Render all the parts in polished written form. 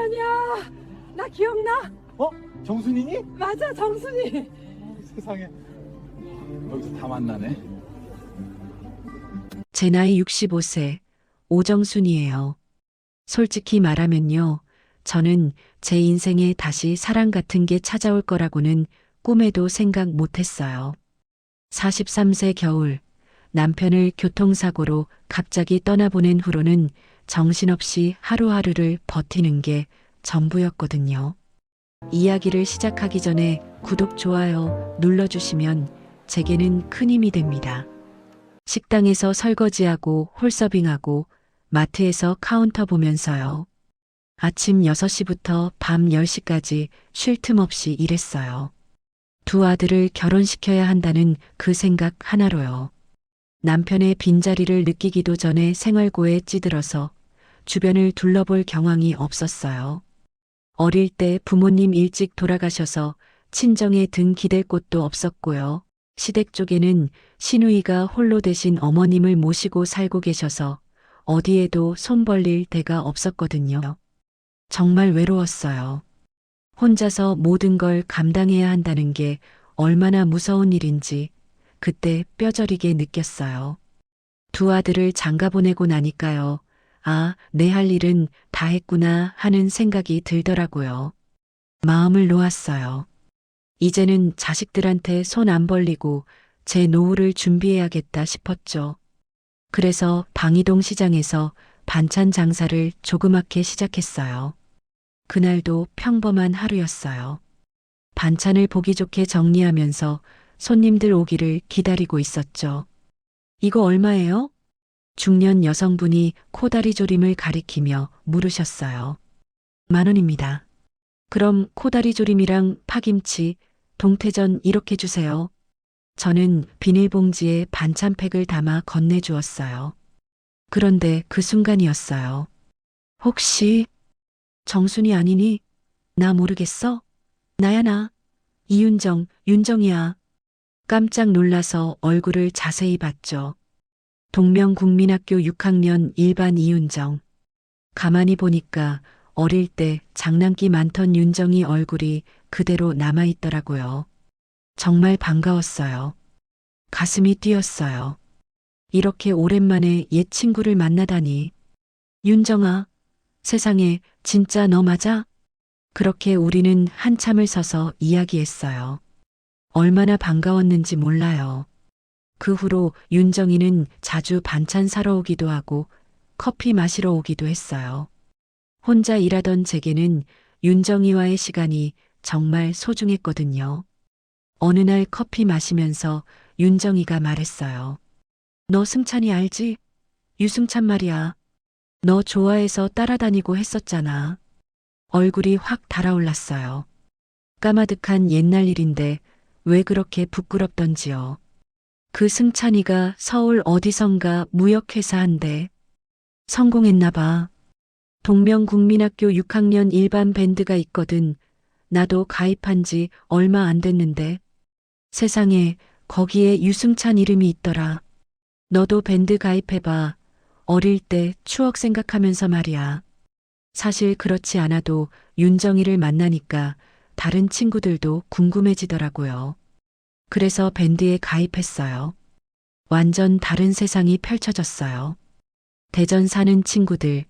아니야. 나 기억나? 어? 정순이니? 맞아, 정순이. 세상에. 여기서 다 만나네. 제 나이 65세, 오정순이에요. 솔직히 말하면요. 저는 제 인생에 다시 사랑 같은 게 찾아올 거라고는 꿈에도 생각 못 했어요. 43세 겨울, 남편을 교통사고로 갑자기 떠나보낸 후로는 정신없이 하루하루를 버티는 게 전부였거든요. 이야기를 시작하기 전에 구독, 좋아요 눌러주시면 제게는 큰 힘이 됩니다. 식당에서 설거지하고 홀서빙하고 마트에서 카운터 보면서요. 아침 6시부터 밤 10시까지 쉴 틈 없이 일했어요. 두 아들을 결혼시켜야 한다는 그 생각 하나로요. 남편의 빈자리를 느끼기도 전에 생활고에 찌들어서 주변을 둘러볼 경황이 없었어요. 어릴 때 부모님 일찍 돌아가셔서 친정에 등 기댈 곳도 없었고요. 시댁 쪽에는 시누이가 홀로 대신 어머님을 모시고 살고 계셔서 어디에도 손 벌릴 데가 없었거든요. 정말 외로웠어요. 혼자서 모든 걸 감당해야 한다는 게 얼마나 무서운 일인지 그때 뼈저리게 느꼈어요. 두 아들을 장가 보내고 나니까요. 아, 내 할 일은 다 했구나 하는 생각이 들더라고요. 마음을 놓았어요. 이제는 자식들한테 손 안 벌리고 제 노후를 준비해야겠다 싶었죠. 그래서 방이동 시장에서 반찬 장사를 조그맣게 시작했어요. 그날도 평범한 하루였어요. 반찬을 보기 좋게 정리하면서 손님들 오기를 기다리고 있었죠. 이거 얼마예요? 중년 여성분이 코다리 조림을 가리키며 물으셨어요. 10,000원입니다. 그럼 코다리 조림이랑 파김치, 동태전 이렇게 주세요. 저는 비닐봉지에 반찬팩을 담아 건네주었어요. 그런데 그 순간이었어요. 혹시 정순이 아니니? 나 모르겠어? 나야 나. 이윤정, 윤정이야. 깜짝 놀라서 얼굴을 자세히 봤죠. 동명국민학교 6학년 1반 이윤정. 가만히 보니까 어릴 때 장난기 많던 윤정이 얼굴이 그대로 남아있더라고요. 정말 반가웠어요. 가슴이 뛰었어요. 이렇게 오랜만에 옛 친구를 만나다니. 윤정아, 세상에 진짜 너 맞아? 그렇게 우리는 한참을 서서 이야기했어요. 얼마나 반가웠는지 몰라요. 그 후로 윤정이는 자주 반찬 사러 오기도 하고 커피 마시러 오기도 했어요. 혼자 일하던 제게는 윤정이와의 시간이 정말 소중했거든요. 어느 날 커피 마시면서 윤정이가 말했어요. 너 승찬이 알지? 유승찬 말이야. 너 좋아해서 따라다니고 했었잖아. 얼굴이 확 달아올랐어요. 까마득한 옛날 일인데 왜 그렇게 부끄럽던지요. 그 승찬이가 서울 어디선가 무역회사 한대. 성공했나 봐. 동명국민학교 6학년 1반 밴드가 있거든. 나도 가입한 지 얼마 안 됐는데. 세상에 거기에 유승찬 이름이 있더라. 너도 밴드 가입해봐. 어릴 때 추억 생각하면서 말이야. 사실 그렇지 않아도 윤정이를 만나니까 다른 친구들도 궁금해지더라고요. 그래서 밴드에 가입했어요. 완전 다른 세상이 펼쳐졌어요. 대전 사는 친구들,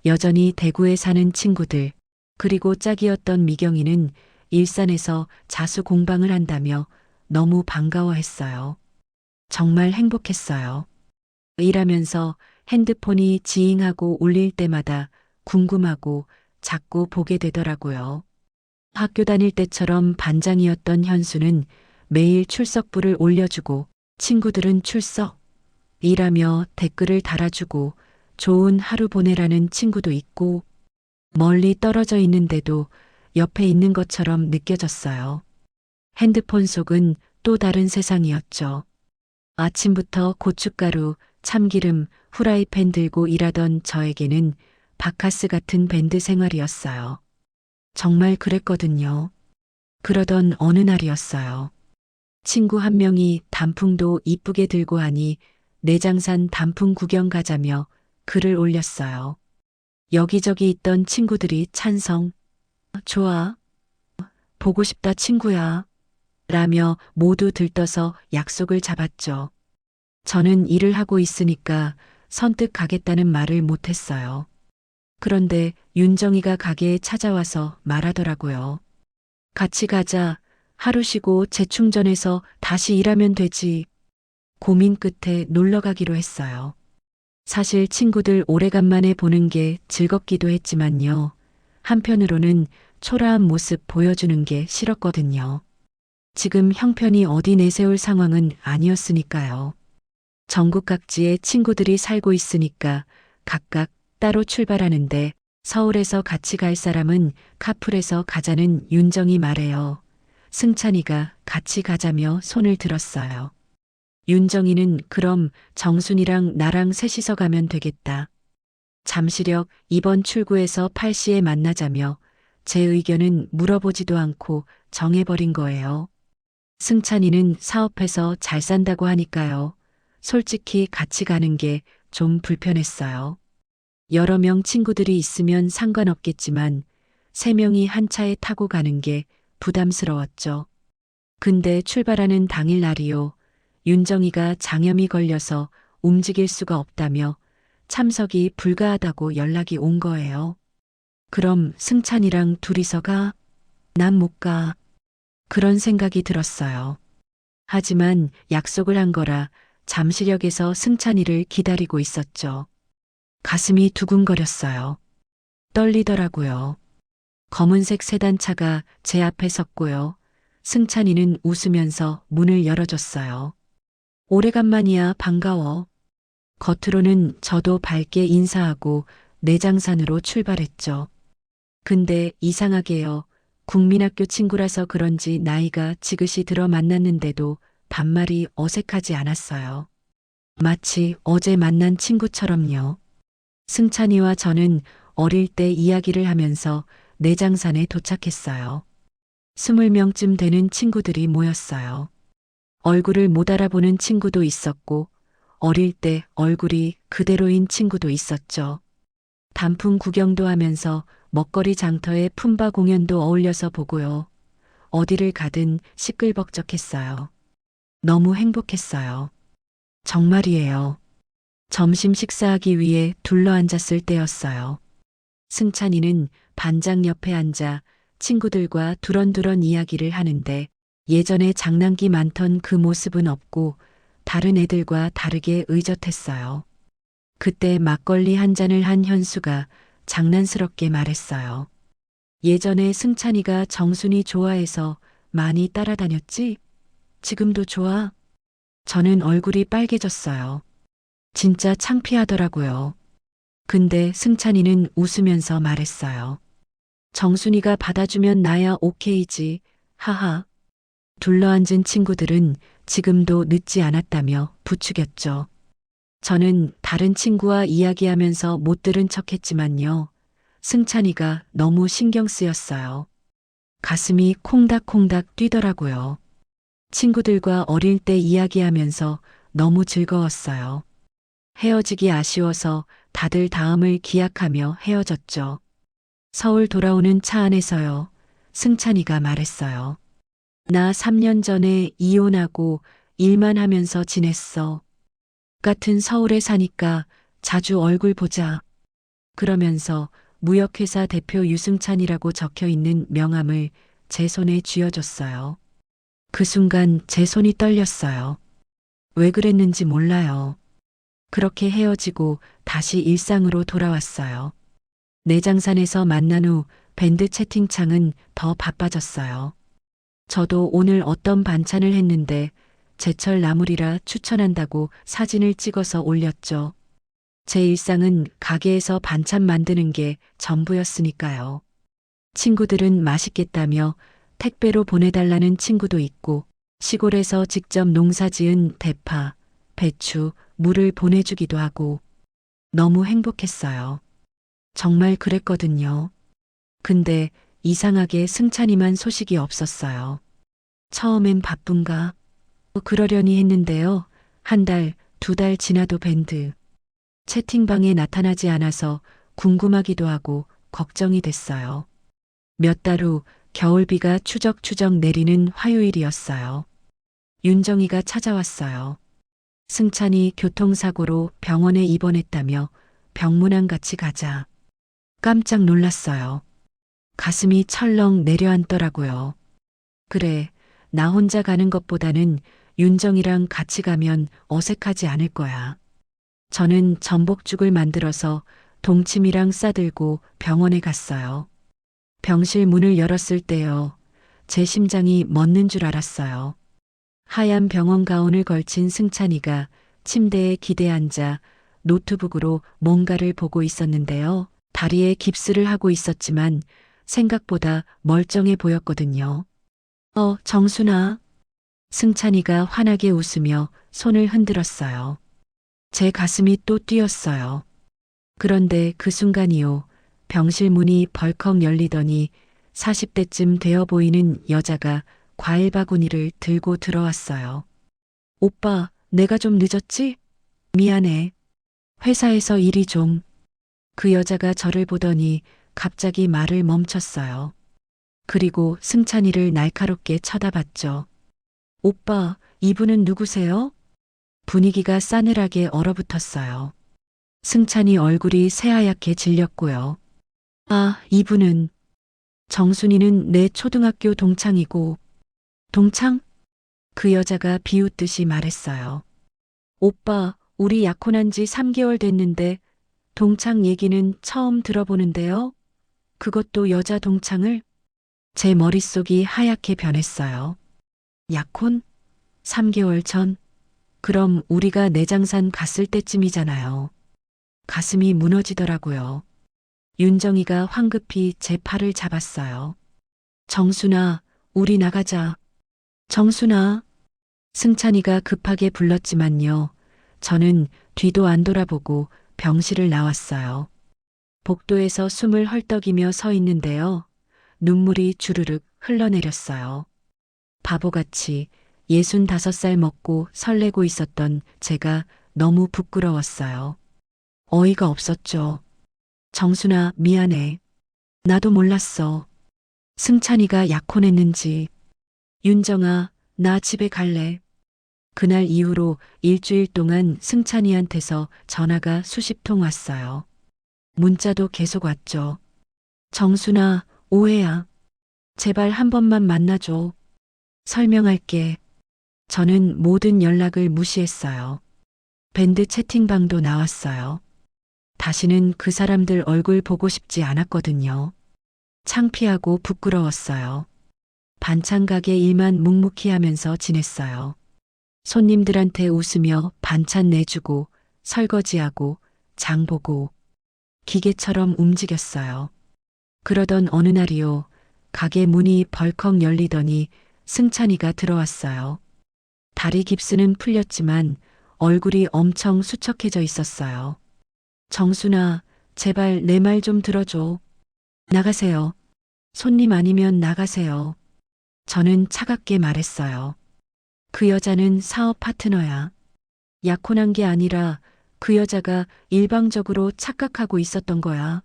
여전히 대구에 사는 친구들, 그리고 짝이었던 미경이는 일산에서 자수 공방을 한다며 너무 반가워했어요. 정말 행복했어요. 일하면서 핸드폰이 지잉하고 울릴 때마다 궁금하고 자꾸 보게 되더라고요. 학교 다닐 때처럼 반장이었던 현수는 매일 출석부를 올려주고 친구들은 출석, 일하며 댓글을 달아주고 좋은 하루 보내라는 친구도 있고 멀리 떨어져 있는데도 옆에 있는 것처럼 느껴졌어요. 핸드폰 속은 또 다른 세상이었죠. 아침부터 고춧가루, 참기름, 후라이팬 들고 일하던 저에게는 바카스 같은 밴드 생활이었어요. 정말 그랬거든요. 그러던 어느 날이었어요. 친구 한 명이 단풍도 이쁘게 들고 하니 내장산 단풍 구경 가자며 글을 올렸어요. 여기저기 있던 친구들이 찬성. 좋아. 보고 싶다 친구야. 라며 모두 들떠서 약속을 잡았죠. 저는 일을 하고 있으니까 선뜻 가겠다는 말을 못했어요. 그런데 윤정이가 가게에 찾아와서 말하더라고요. 같이 가자. 하루 쉬고 재충전해서 다시 일하면 되지. 고민 끝에 놀러 가기로 했어요. 사실 친구들 오래간만에 보는 게 즐겁기도 했지만요. 한편으로는 초라한 모습 보여주는 게 싫었거든요. 지금 형편이 어디 내세울 상황은 아니었으니까요. 전국 각지에 친구들이 살고 있으니까 각각 따로 출발하는데 서울에서 같이 갈 사람은 카풀에서 가자는 윤정이 말해요. 승찬이가 같이 가자며 손을 들었어요. 윤정이는 그럼 정순이랑 나랑 셋이서 가면 되겠다. 잠시력 이번 출구에서 8시에 만나자며 제 의견은 물어보지도 않고 정해버린 거예요. 승찬이는 사업해서 잘 산다고 하니까요. 솔직히 같이 가는 게 좀 불편했어요. 여러 명 친구들이 있으면 상관없겠지만 3명이 한 차에 타고 가는 게 부담스러웠죠. 근데 출발하는 당일 날이요. 윤정이가 장염이 걸려서 움직일 수가 없다며 참석이 불가하다고 연락이 온 거예요. 그럼 승찬이랑 둘이서 가? 난 못 가. 그런 생각이 들었어요. 하지만 약속을 한 거라 잠시력에서 승찬이를 기다리고 있었죠. 가슴이 두근거렸어요. 떨리더라고요. 검은색 세단차가 제 앞에 섰고요. 승찬이는 웃으면서 문을 열어줬어요. 오래간만이야 반가워. 겉으로는 저도 밝게 인사하고 내장산으로 출발했죠. 근데 이상하게요. 국민학교 친구라서 그런지 나이가 지긋이 들어 만났는데도 반말이 어색하지 않았어요. 마치 어제 만난 친구처럼요. 승찬이와 저는 어릴 때 이야기를 하면서 내장산에 도착했어요. 20명쯤 되는 친구들이 모였어요. 얼굴을 못 알아보는 친구도 있었고 어릴 때 얼굴이 그대로인 친구도 있었죠. 단풍 구경도 하면서 먹거리 장터에 품바 공연도 어울려서 보고요. 어디를 가든 시끌벅적했어요. 너무 행복했어요. 정말이에요. 점심 식사하기 위해 둘러앉았을 때였어요. 승찬이는 반장 옆에 앉아 친구들과 두런두런 이야기를 하는데 예전에 장난기 많던 그 모습은 없고 다른 애들과 다르게 의젓했어요. 그때 막걸리 한 잔을 한 현수가 장난스럽게 말했어요. 예전에 승찬이가 정순이 좋아해서 많이 따라다녔지? 지금도 좋아? 저는 얼굴이 빨개졌어요. 진짜 창피하더라고요. 근데 승찬이는 웃으면서 말했어요. 정순이가 받아주면 나야 오케이지. 하하. 둘러앉은 친구들은 지금도 늦지 않았다며 부추겼죠. 저는 다른 친구와 이야기하면서 못 들은 척했지만요. 승찬이가 너무 신경 쓰였어요. 가슴이 콩닥콩닥 뛰더라고요. 친구들과 어릴 때 이야기하면서 너무 즐거웠어요. 헤어지기 아쉬워서 다들 다음을 기약하며 헤어졌죠. 서울 돌아오는 차 안에서요. 승찬이가 말했어요. 나 3년 전에 이혼하고 일만 하면서 지냈어. 같은 서울에 사니까 자주 얼굴 보자. 그러면서 무역회사 대표 유승찬이라고 적혀 있는 명함을 제 손에 쥐어줬어요. 그 순간 제 손이 떨렸어요. 왜 그랬는지 몰라요. 그렇게 헤어지고 다시 일상으로 돌아왔어요. 내장산에서 만난 후 밴드 채팅창은 더 바빠졌어요. 저도 오늘 어떤 반찬을 했는데 제철 나물이라 추천한다고 사진을 찍어서 올렸죠. 제 일상은 가게에서 반찬 만드는 게 전부였으니까요. 친구들은 맛있겠다며 택배로 보내달라는 친구도 있고 시골에서 직접 농사지은 대파, 배추, 물을 보내주기도 하고 너무 행복했어요. 정말 그랬거든요. 근데 이상하게 승찬이만 소식이 없었어요. 처음엔 바쁜가? 그러려니 했는데요. 1달, 2달 지나도 밴드 채팅방에 나타나지 않아서 궁금하기도 하고 걱정이 됐어요. 몇 달 후 겨울비가 추적추적 내리는 화요일이었어요. 윤정이가 찾아왔어요. 승찬이 교통사고로 병원에 입원했다며 병문안 같이 가자. 깜짝 놀랐어요. 가슴이 철렁 내려앉더라고요. 그래, 나 혼자 가는 것보다는 윤정이랑 같이 가면 어색하지 않을 거야. 저는 전복죽을 만들어서 동치미랑 싸들고 병원에 갔어요. 병실 문을 열었을 때요. 제 심장이 멎는 줄 알았어요. 하얀 병원 가운을 걸친 승찬이가 침대에 기대 앉아 노트북으로 뭔가를 보고 있었는데요. 다리에 깁스를 하고 있었지만 생각보다 멀쩡해 보였거든요. 정순아. 승찬이가 환하게 웃으며 손을 흔들었어요. 제 가슴이 또 뛰었어요. 그런데 그 순간이요. 병실 문이 벌컥 열리더니 40대쯤 되어 보이는 여자가 과일 바구니를 들고 들어왔어요. 오빠, 내가 좀 늦었지? 미안해. 회사에서 일이 좀. 그 여자가 저를 보더니 갑자기 말을 멈췄어요. 그리고 승찬이를 날카롭게 쳐다봤죠. 오빠, 이분은 누구세요? 분위기가 싸늘하게 얼어붙었어요. 승찬이 얼굴이 새하얗게 질렸고요. 아, 이분은 정순이는 내 초등학교 동창이고. 동창? 그 여자가 비웃듯이 말했어요. 오빠, 우리 약혼한 지 3개월 됐는데 동창 얘기는 처음 들어보는데요. 그것도 여자 동창을? 제 머릿속이 하얗게 변했어요. 약혼? 3개월 전? 그럼 우리가 내장산 갔을 때쯤이잖아요. 가슴이 무너지더라고요. 윤정이가 황급히 제 팔을 잡았어요. 정순아, 우리 나가자. 정순아. 승찬이가 급하게 불렀지만요. 저는 뒤도 안 돌아보고 병실을 나왔어요. 복도에서 숨을 헐떡이며 서 있는데요. 눈물이 주르륵 흘러내렸어요. 바보같이 65살 먹고 설레고 있었던 제가 너무 부끄러웠어요. 어이가 없었죠. 정순아, 미안해. 나도 몰랐어. 승찬이가 약혼했는지. 윤정아, 나 집에 갈래. 그날 이후로 일주일 동안 승찬이한테서 전화가 수십 통 왔어요. 문자도 계속 왔죠. 정순아, 오해야. 제발 한 번만 만나줘. 설명할게. 저는 모든 연락을 무시했어요. 밴드 채팅방도 나왔어요. 다시는 그 사람들 얼굴 보고 싶지 않았거든요. 창피하고 부끄러웠어요. 반찬 가게 일만 묵묵히 하면서 지냈어요. 손님들한테 웃으며 반찬 내주고 설거지하고 장 보고 기계처럼 움직였어요. 그러던 어느 날이요. 가게 문이 벌컥 열리더니 승찬이가 들어왔어요. 다리 깁스는 풀렸지만 얼굴이 엄청 수척해져 있었어요. 정순아, 제발 내 말 좀 들어줘. 나가세요. 손님 아니면 나가세요. 저는 차갑게 말했어요. 그 여자는 사업 파트너야. 약혼한 게 아니라 그 여자가 일방적으로 착각하고 있었던 거야.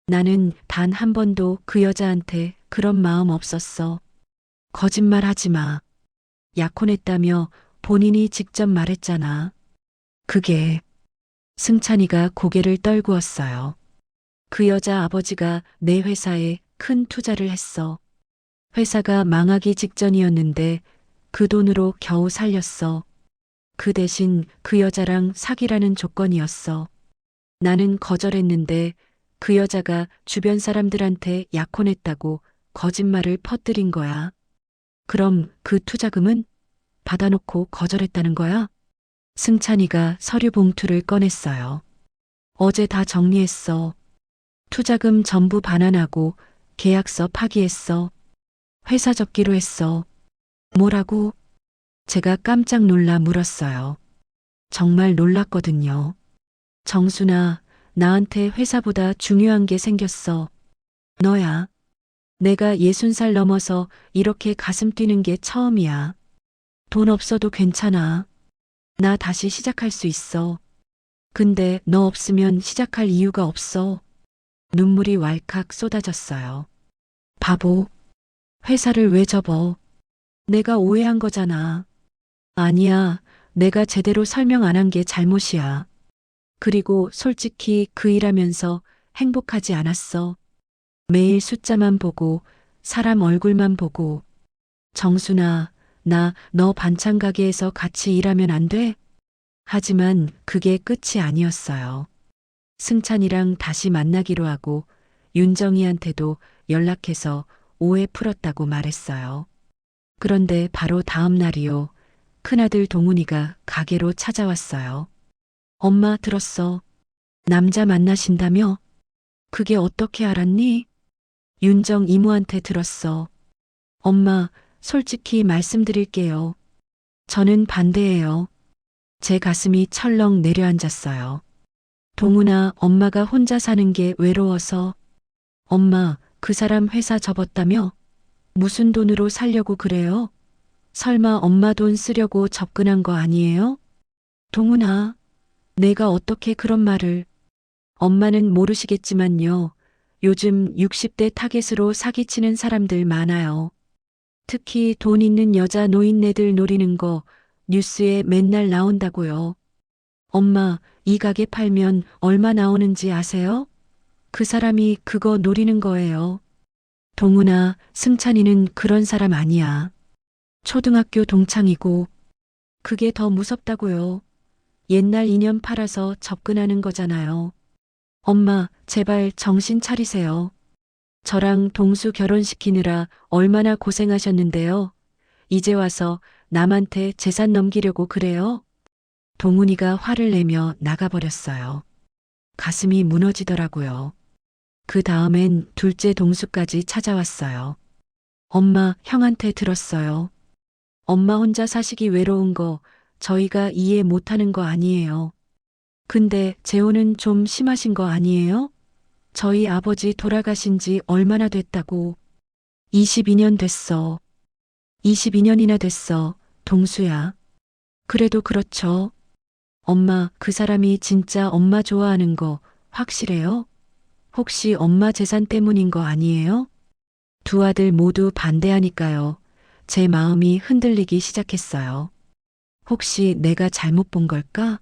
나는 단 한 번도 그 여자한테 그런 마음 없었어. 거짓말 하지 마. 약혼했다며 본인이 직접 말했잖아. 그게. 승찬이가 고개를 떨구었어요. 그 여자 아버지가 내 회사에 큰 투자를 했어. 회사가 망하기 직전이었는데 그 돈으로 겨우 살렸어. 그 대신 그 여자랑 사귀라는 조건이었어. 나는 거절했는데 그 여자가 주변 사람들한테 약혼했다고 거짓말을 퍼뜨린 거야. 그럼 그 투자금은 받아놓고 거절했다는 거야? 승찬이가 서류 봉투를 꺼냈어요. 어제 다 정리했어. 투자금 전부 반환하고 계약서 파기했어. 회사 접기로 했어. 뭐라고? 제가 깜짝 놀라 물었어요. 정말 놀랐거든요. 정순아, 나한테 회사보다 중요한 게 생겼어. 너야. 내가 60살 넘어서 이렇게 가슴 뛰는 게 처음이야. 돈 없어도 괜찮아. 나 다시 시작할 수 있어. 근데 너 없으면 시작할 이유가 없어. 눈물이 왈칵 쏟아졌어요. 바보. 회사를 왜 접어? 내가 오해한 거잖아. 아니야. 내가 제대로 설명 안 한 게 잘못이야. 그리고 솔직히 그 일하면서 행복하지 않았어. 매일 숫자만 보고 사람 얼굴만 보고. 정순아, 나 너 반찬 가게에서 같이 일하면 안 돼? 하지만 그게 끝이 아니었어요. 승찬이랑 다시 만나기로 하고 윤정이한테도 연락해서 오해 풀었다고 말했어요. 그런데 바로 다음 날이요. 큰아들 동훈이가 가게로 찾아왔어요. 엄마 들었어. 남자 만나신다며? 그게 어떻게 알았니? 윤정 이모한테 들었어. 엄마, 솔직히 말씀드릴게요. 저는 반대예요. 제 가슴이 철렁 내려앉았어요. 동훈아, 엄마가 혼자 사는 게 외로워서. 엄마, 그 사람 회사 접었다며? 무슨 돈으로 살려고 그래요? 설마 엄마 돈 쓰려고 접근한 거 아니에요? 동훈아, 내가 어떻게 그런 말을. 엄마는 모르시겠지만요. 요즘 60대 타겟으로 사기치는 사람들 많아요. 특히 돈 있는 여자 노인네들 노리는 거 뉴스에 맨날 나온다고요. 엄마, 이 가게 팔면 얼마 나오는지 아세요? 그 사람이 그거 노리는 거예요. 동훈아, 승찬이는 그런 사람 아니야. 초등학교 동창이고. 그게 더 무섭다고요. 옛날 인연 팔아서 접근하는 거잖아요. 엄마, 제발 정신 차리세요. 저랑 동수 결혼시키느라 얼마나 고생하셨는데요. 이제 와서 남한테 재산 넘기려고 그래요? 동훈이가 화를 내며 나가버렸어요. 가슴이 무너지더라고요. 그 다음엔 둘째 동수까지 찾아왔어요. 엄마, 형한테 들었어요. 엄마 혼자 사시기 외로운 거 저희가 이해 못하는 거 아니에요. 근데 재혼은 좀 심하신 거 아니에요? 저희 아버지 돌아가신 지 얼마나 됐다고. 22년 됐어. 22년이나 됐어, 동수야. 그래도 그렇죠. 엄마, 그 사람이 진짜 엄마 좋아하는 거 확실해요? 혹시 엄마 재산 때문인 거 아니에요? 두 아들 모두 반대하니까요. 제 마음이 흔들리기 시작했어요. 혹시 내가 잘못 본 걸까?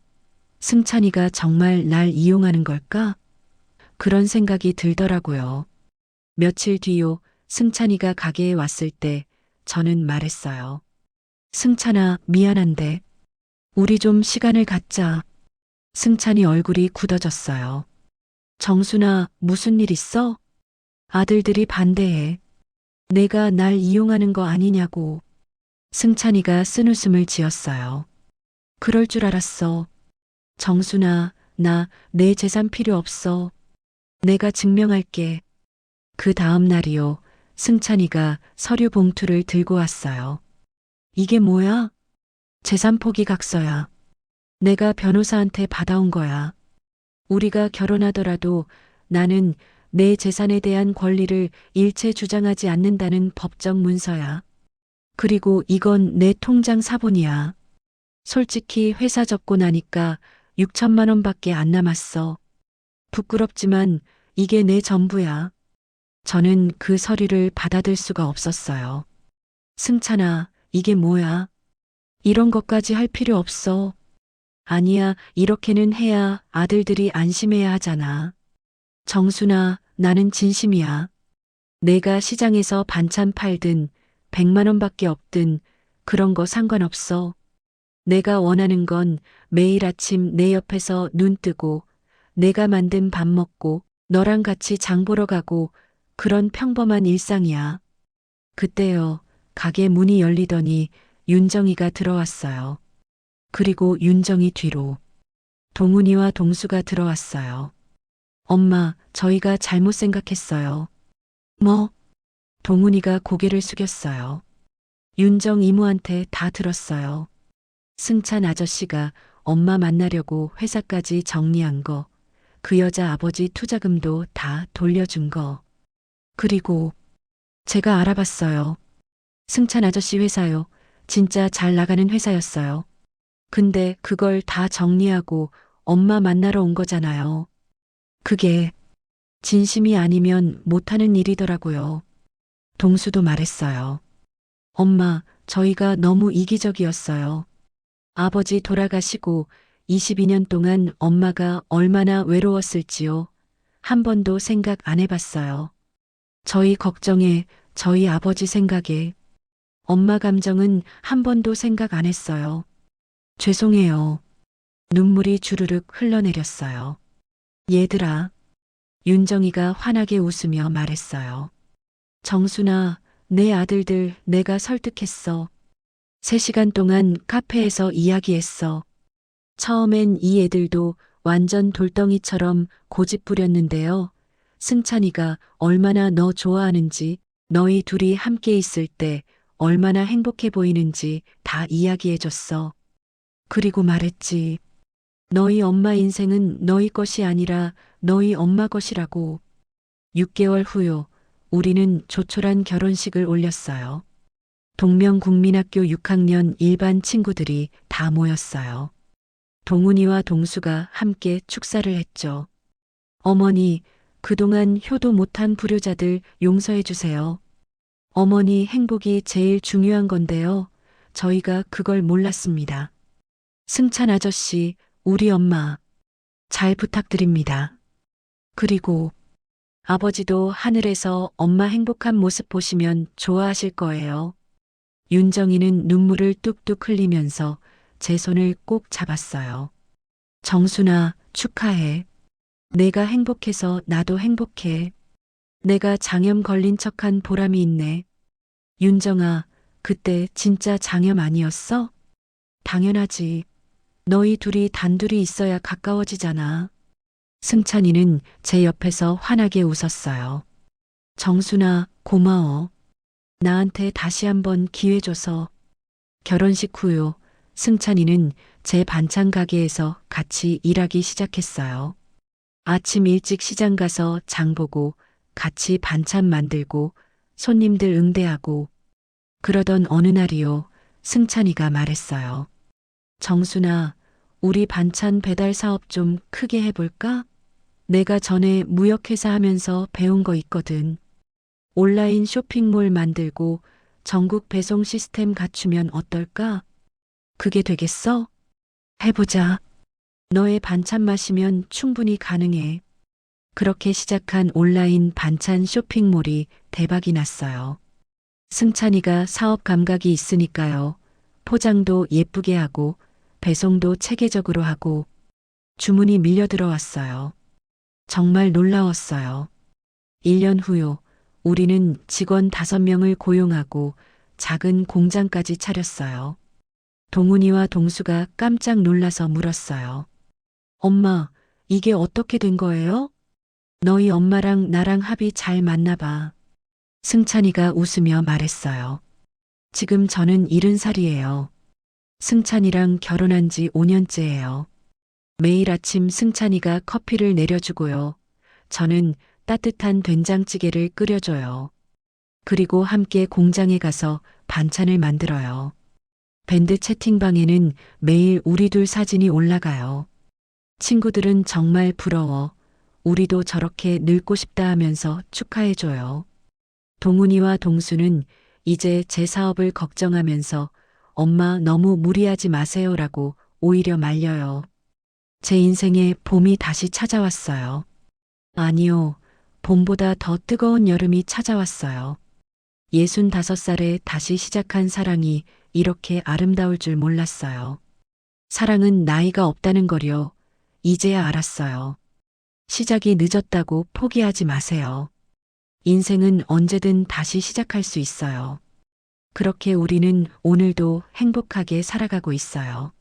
승찬이가 정말 날 이용하는 걸까? 그런 생각이 들더라고요. 며칠 뒤요, 승찬이가 가게에 왔을 때 저는 말했어요. 승찬아, 미안한데 우리 좀 시간을 갖자. 승찬이 얼굴이 굳어졌어요. 정순아, 무슨 일 있어? 아들들이 반대해. 내가 날 이용하는 거 아니냐고. 승찬이가 쓴웃음을 지었어요. 그럴 줄 알았어. 정순아, 나 내 재산 필요 없어. 내가 증명할게. 그 다음 날이요. 승찬이가 서류 봉투를 들고 왔어요. 이게 뭐야? 재산 포기 각서야. 내가 변호사한테 받아온 거야. 우리가 결혼하더라도 나는 내 재산에 대한 권리를 일체 주장하지 않는다는 법적 문서야. 그리고 이건 내 통장 사본이야. 솔직히 회사 접고 나니까 6천만 원밖에 안 남았어. 부끄럽지만 이게 내 전부야. 저는 그 서류를 받아들 수가 없었어요. 승찬아, 이게 뭐야? 이런 것까지 할 필요 없어. 아니야, 이렇게는 해야 아들들이 안심해야 하잖아. 정순아, 나는 진심이야. 내가 시장에서 반찬 팔든 100만 원밖에 없든 그런 거 상관없어. 내가 원하는 건 매일 아침 내 옆에서 눈 뜨고 내가 만든 밥 먹고 너랑 같이 장 보러 가고 그런 평범한 일상이야. 그때요, 가게 문이 열리더니 윤정이가 들어왔어요. 그리고 윤정이 뒤로 동훈이와 동수가 들어왔어요. 엄마, 저희가 잘못 생각했어요. 뭐? 동훈이가 고개를 숙였어요. 윤정 이모한테 다 들었어요. 승찬 아저씨가 엄마 만나려고 회사까지 정리한 거, 그 여자 아버지 투자금도 다 돌려준 거. 그리고 제가 알아봤어요. 승찬 아저씨 회사요. 진짜 잘 나가는 회사였어요. 근데 그걸 다 정리하고 엄마 만나러 온 거잖아요. 그게 진심이 아니면 못하는 일이더라고요. 동수도 말했어요. 엄마, 저희가 너무 이기적이었어요. 아버지 돌아가시고 22년 동안 엄마가 얼마나 외로웠을지요. 한 번도 생각 안 해봤어요. 저희 걱정에, 저희 아버지 생각에, 엄마 감정은 한 번도 생각 안 했어요. 죄송해요. 눈물이 주르륵 흘러내렸어요. 얘들아, 윤정이가 환하게 웃으며 말했어요. 정순아, 내 아들들 내가 설득했어. 3시간 동안 카페에서 이야기했어. 처음엔 이 애들도 완전 돌덩이처럼 고집 부렸는데요. 승찬이가 얼마나 너 좋아하는지, 너희 둘이 함께 있을 때 얼마나 행복해 보이는지 다 이야기해줬어. 그리고 말했지. 너희 엄마 인생은 너희 것이 아니라 너희 엄마 것이라고. 6개월 후요. 우리는 조촐한 결혼식을 올렸어요. 동명국민학교 6학년 일반 친구들이 다 모였어요. 동훈이와 동수가 함께 축사를 했죠. 어머니, 그동안 효도 못한 불효자들 용서해 주세요. 어머니 행복이 제일 중요한 건데요. 저희가 그걸 몰랐습니다. 승찬 아저씨, 우리 엄마, 잘 부탁드립니다. 그리고 아버지도 하늘에서 엄마 행복한 모습 보시면 좋아하실 거예요. 윤정이는 눈물을 뚝뚝 흘리면서 제 손을 꼭 잡았어요. 정순아, 축하해. 내가 행복해서 나도 행복해. 내가 장염 걸린 척한 보람이 있네. 윤정아, 그때 진짜 장염 아니었어? 당연하지. 너희 둘이 단둘이 있어야 가까워지잖아. 승찬이는 제 옆에서 환하게 웃었어요. 정순아, 고마워. 나한테 다시 한번 기회 줘서. 결혼식 후요. 승찬이는 제 반찬 가게에서 같이 일하기 시작했어요. 아침 일찍 시장 가서 장 보고 같이 반찬 만들고 손님들 응대하고 그러던 어느 날이요. 승찬이가 말했어요. 정순아, 우리 반찬 배달 사업 좀 크게 해볼까? 내가 전에 무역회사 하면서 배운 거 있거든. 온라인 쇼핑몰 만들고 전국 배송 시스템 갖추면 어떨까? 그게 되겠어? 해보자. 너의 반찬 맛이면 충분히 가능해. 그렇게 시작한 온라인 반찬 쇼핑몰이 대박이 났어요. 승찬이가 사업 감각이 있으니까요. 포장도 예쁘게 하고 배송도 체계적으로 하고 주문이 밀려 들어왔어요. 정말 놀라웠어요. 1년 후요. 우리는 직원 5명을 고용하고 작은 공장까지 차렸어요. 동훈이와 동수가 깜짝 놀라서 물었어요. 엄마, 이게 어떻게 된 거예요? 너희 엄마랑 나랑 합이 잘 맞나 봐. 승찬이가 웃으며 말했어요. 지금 저는 70살이에요. 승찬이랑 결혼한 지 5년째예요. 매일 아침 승찬이가 커피를 내려주고요. 저는 따뜻한 된장찌개를 끓여줘요. 그리고 함께 공장에 가서 반찬을 만들어요. 밴드 채팅방에는 매일 우리 둘 사진이 올라가요. 친구들은 정말 부러워. 우리도 저렇게 늙고 싶다 하면서 축하해줘요. 동훈이와 동수는 이제 제 사업을 걱정하면서 엄마 너무 무리하지 마세요라고 오히려 말려요. 제 인생에 봄이 다시 찾아왔어요. 아니요, 봄보다 더 뜨거운 여름이 찾아왔어요. 65살에 다시 시작한 사랑이 이렇게 아름다울 줄 몰랐어요. 사랑은 나이가 없다는 거요. 이제야 알았어요. 시작이 늦었다고 포기하지 마세요. 인생은 언제든 다시 시작할 수 있어요. 그렇게 우리는 오늘도 행복하게 살아가고 있어요.